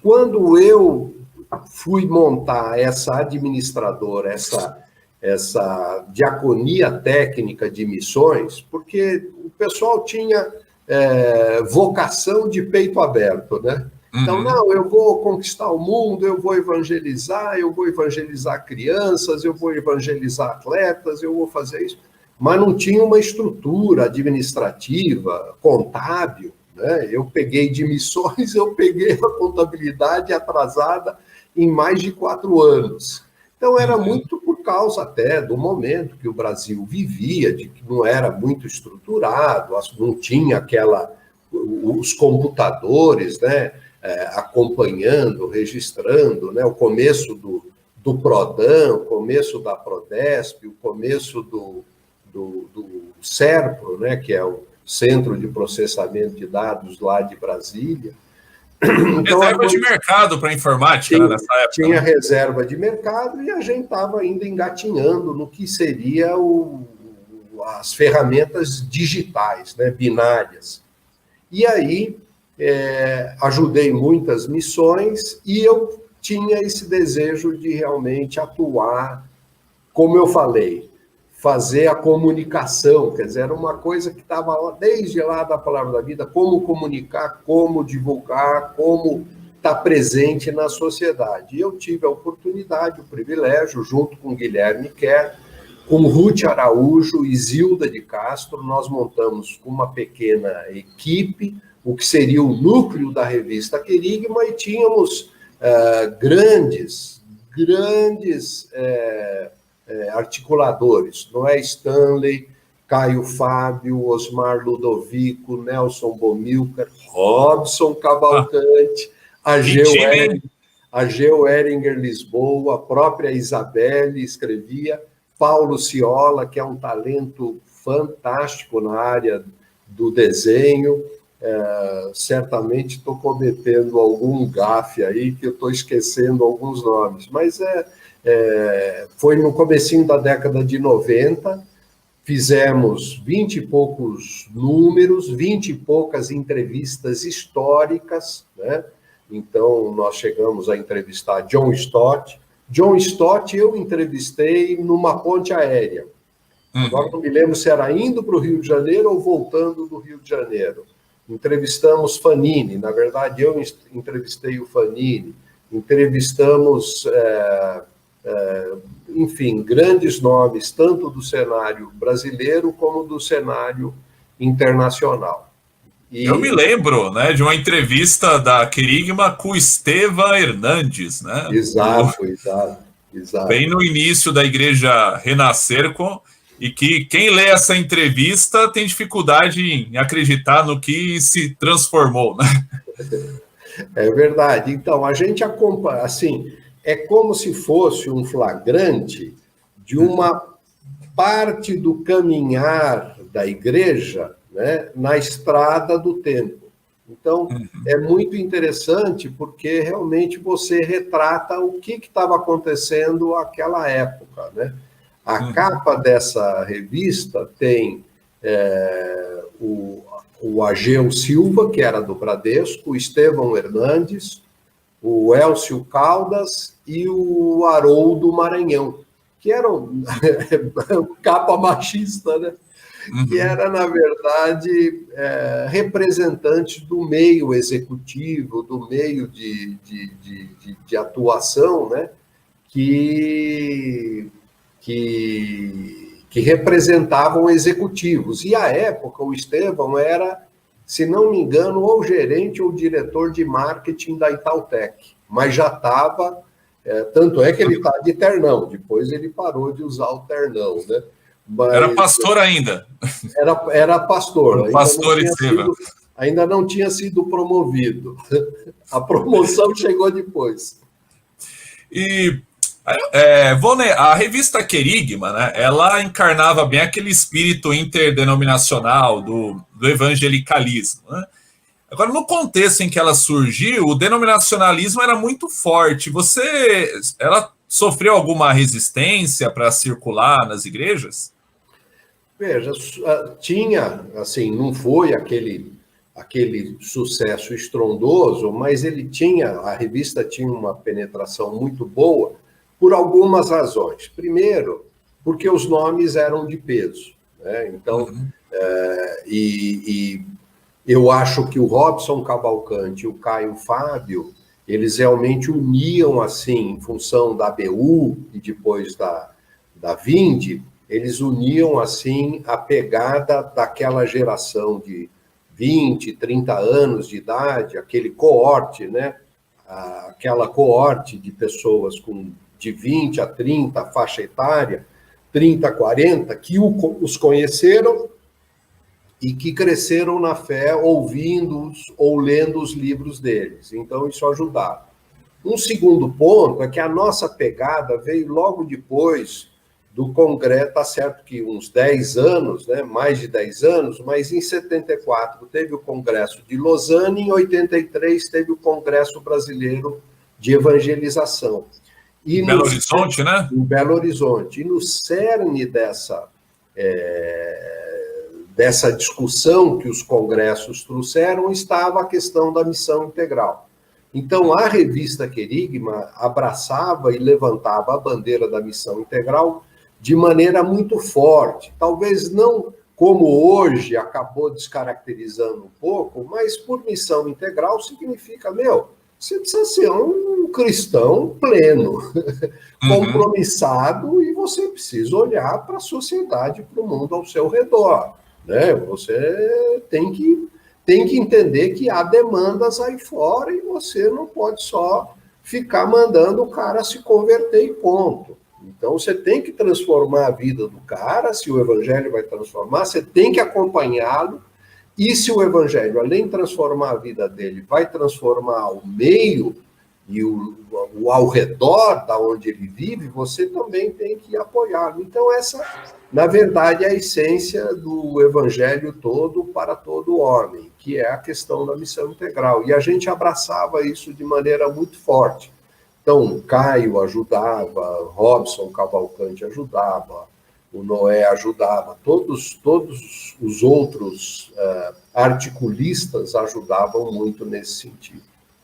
Quando eu fui montar essa administradora, essa diaconia técnica de missões, porque o pessoal tinha vocação de peito aberto, né? Então, não, eu vou conquistar o mundo, eu vou evangelizar crianças, eu vou evangelizar atletas, eu vou fazer isso. Mas não tinha uma estrutura administrativa, contábil, né? Eu peguei de missões, eu peguei a contabilidade atrasada em mais de 4 anos. Então, era muito por causa até do momento que o Brasil vivia, de que não era muito estruturado, não tinha os computadores, né? Acompanhando, registrando, né? O começo do Prodan, o começo da Prodesp, o começo do SERPRO, né? Que é o Centro de Processamento de Dados lá de Brasília. Então, reserva de mercado para informática, né, nessa época. Tinha reserva de mercado e a gente estava ainda engatinhando no que seria as ferramentas digitais, né? Binárias. E aí, ajudei muitas missões e eu tinha esse desejo de realmente atuar, como eu falei, fazer a comunicação, quer dizer, era uma coisa que estava desde lá da Palavra da Vida, como comunicar, como divulgar, como estar presente na sociedade. E eu tive a oportunidade, o privilégio, junto com Guilherme Kerr, com Ruth Araújo e Zilda de Castro, nós montamos uma pequena equipe, o que seria o núcleo da revista Querigma, e tínhamos grandes articuladores, Noé Stanley, Caio Fábio, Osmar Ludovico, Nelson Bomilcar, Robson Cavalcante, Ageu Eringer Lisboa, a própria Isabelle escrevia, Paulo Ciola, que é um talento fantástico na área do desenho. Certamente estou cometendo algum gafe aí, que eu estou esquecendo alguns nomes, mas foi no comecinho da década de 90, fizemos 20 e poucos números, 20 e poucas entrevistas históricas, né? Então, nós chegamos a entrevistar John Stott. John Stott eu entrevistei numa ponte aérea. Agora não me lembro se era indo para o Rio de Janeiro ou voltando do Rio de Janeiro. Entrevistamos Fanini, na verdade eu entrevistei o Fanini, entrevistamos, enfim, grandes nomes, tanto do cenário brasileiro como do cenário internacional. Eu me lembro, né, de uma entrevista da Querigma com o Estevam Hernandes, né? Exato. Bem no início da Igreja Renascer, e que quem lê essa entrevista tem dificuldade em acreditar no que se transformou, né? É verdade. Então, a gente acompanha, assim, é como se fosse um flagrante de uma parte do caminhar da igreja, né, na estrada do tempo. Então, é muito interessante porque realmente você retrata o que estava acontecendo naquela época, né? A capa dessa revista tem o Ageu Silva, que era do Bradesco, o Estevão Hernandes, o Elcio Caldas e o Haroldo Maranhão, que eram capa machista, né? Que era, na verdade, representantes do meio executivo, do meio de atuação, né? Que representavam executivos. E, à época, o Estevão era, se não me engano, ou gerente ou diretor de marketing da Itautec, mas já estava, tanto é que ele está de ternão, depois ele parou de usar o ternão, né? Mas, era pastor ainda. Era pastor. Ainda não tinha sido promovido. A promoção chegou depois. E a revista Querigma, né, ela encarnava bem aquele espírito interdenominacional do evangelicalismo, né? Agora, no contexto em que ela surgiu, o denominacionalismo era muito forte. Ela sofreu alguma resistência para circular nas igrejas? Veja, tinha, assim, não foi aquele aquele sucesso estrondoso, mas a revista tinha uma penetração muito boa por algumas razões. Primeiro, porque os nomes eram de peso, né? Então, eu acho que o Robson Cavalcante e o Caio Fábio, eles realmente uniam, assim, em função da ABU e depois da Vindi, eles uniam, assim, a pegada daquela geração de 20, 30 anos de idade, aquele coorte, né? Aquela coorte de pessoas de 20 a 30, faixa etária, 30 a 40, que os conheceram e que cresceram na fé ouvindo-os ou lendo os livros deles. Então, isso ajudava. Um segundo ponto é que a nossa pegada veio logo depois do Congresso, tá certo que uns 10 anos, né, mais de 10 anos, mas em 74 teve o Congresso de Lausanne, em 83 teve o Congresso Brasileiro de Evangelização. E em Belo Horizonte, né? Em Belo Horizonte. E no cerne dessa discussão que os congressos trouxeram estava a questão da missão integral. Então, a revista Querigma abraçava e levantava a bandeira da missão integral de maneira muito forte. Talvez não como hoje acabou descaracterizando um pouco, mas por missão integral significa, você precisa ser um cristão pleno, compromissado, e você precisa olhar para a sociedade, para o mundo ao seu redor, né? Você tem que entender que há demandas aí fora e você não pode só ficar mandando o cara se converter e ponto. Então, você tem que transformar a vida do cara, se o evangelho vai transformar, você tem que acompanhá-lo, e se o evangelho, além de transformar a vida dele, vai transformar o meio e o ao redor da onde ele vive, você também tem que apoiá-lo. Então, essa, na verdade, é a essência do evangelho todo para todo homem, que é a questão da missão integral. E a gente abraçava isso de maneira muito forte. Então, Caio ajudava, Robson Cavalcante ajudava, o Noé ajudava, todos os outros articulistas ajudavam muito nesse sentido.